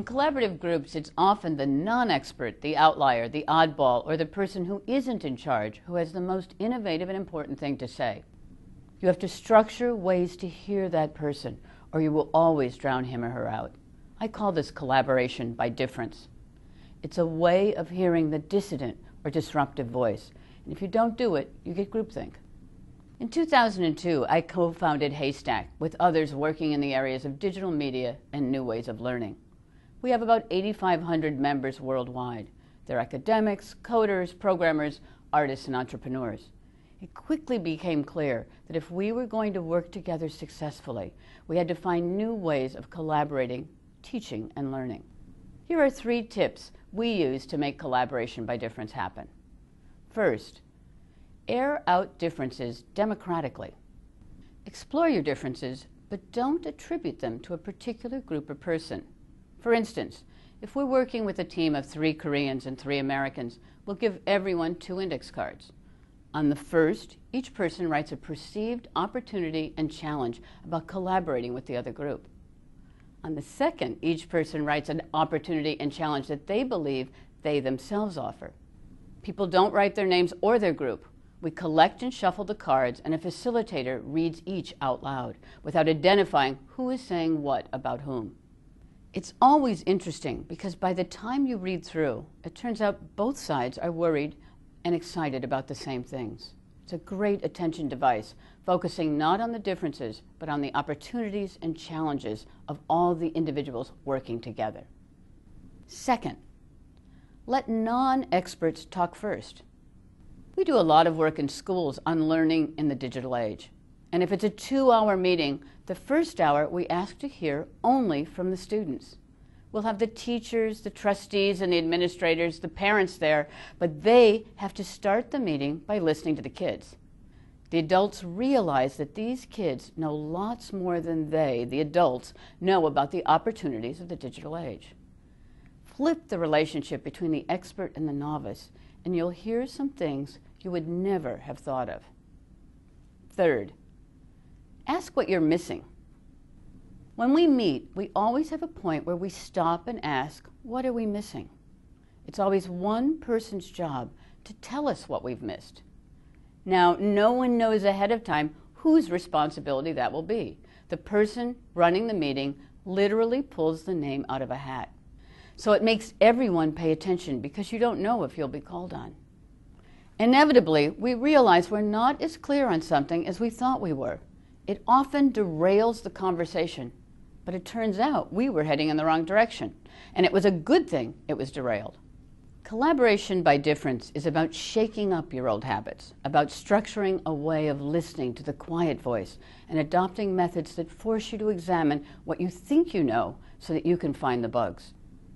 In collaborative groups, it's often the non-expert, the outlier, the oddball, or the person who isn't in charge who has the most innovative and important thing to say. You have to structure ways to hear that person, or you will always drown him or her out. I call this collaboration by difference. It's a way of hearing the dissident or disruptive voice, and if you don't do it, you get groupthink. In 2002, I co-founded Haystack with others working in the areas of digital media and new ways of learning. We have about 8,500 members worldwide. They're academics, coders, programmers, artists, and entrepreneurs. It quickly became clear that if we were going to work together successfully, we had to find new ways of collaborating, teaching, and learning. Here are 3 tips we use to make collaboration by difference happen. First, air out differences democratically. Explore your differences, but don't attribute them to a particular group or person. For instance, if we're working with a team of 3 Koreans and 3 Americans, we'll give everyone 2 index cards. On the first, each person writes a perceived opportunity and challenge about collaborating with the other group. On the second, each person writes an opportunity and challenge that they believe they themselves offer. People don't write their names or their group. We collect and shuffle the cards, and a facilitator reads each out loud without identifying who is saying what about whom. It's always interesting because by the time you read through, it turns out both sides are worried and excited about the same things. It's a great attention device, focusing not on the differences, but on the opportunities and challenges of all the individuals working together. Second, let non-experts talk first. We do a lot of work in schools on learning in the digital age. And if it's a 2-hour meeting, the first hour we ask to hear only from the students. We'll have the teachers, the trustees, and the administrators, the parents there, but they have to start the meeting by listening to the kids. The adults realize that these kids know lots more than they, the adults, know about the opportunities of the digital age. Flip the relationship between the expert and the novice, and you'll hear some things you would never have thought of. Third, ask what you're missing. When we meet, we always have a point where we stop and ask, what are we missing? It's always one person's job to tell us what we've missed. Now, no one knows ahead of time whose responsibility that will be. The person running the meeting literally pulls the name out of a hat. So it makes everyone pay attention because you don't know if you'll be called on. Inevitably, we realize we're not as clear on something as we thought we were. It often derails the conversation, but it turns out we were heading in the wrong direction, and it was a good thing it was derailed. Collaboration by difference is about shaking up your old habits, about structuring a way of listening to the quiet voice and adopting methods that force you to examine what you think you know so that you can find the bugs.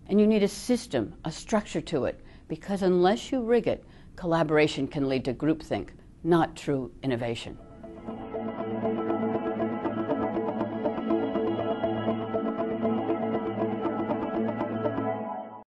And you need a system, a structure to it, because unless you rig it, collaboration can lead to groupthink, not true innovation.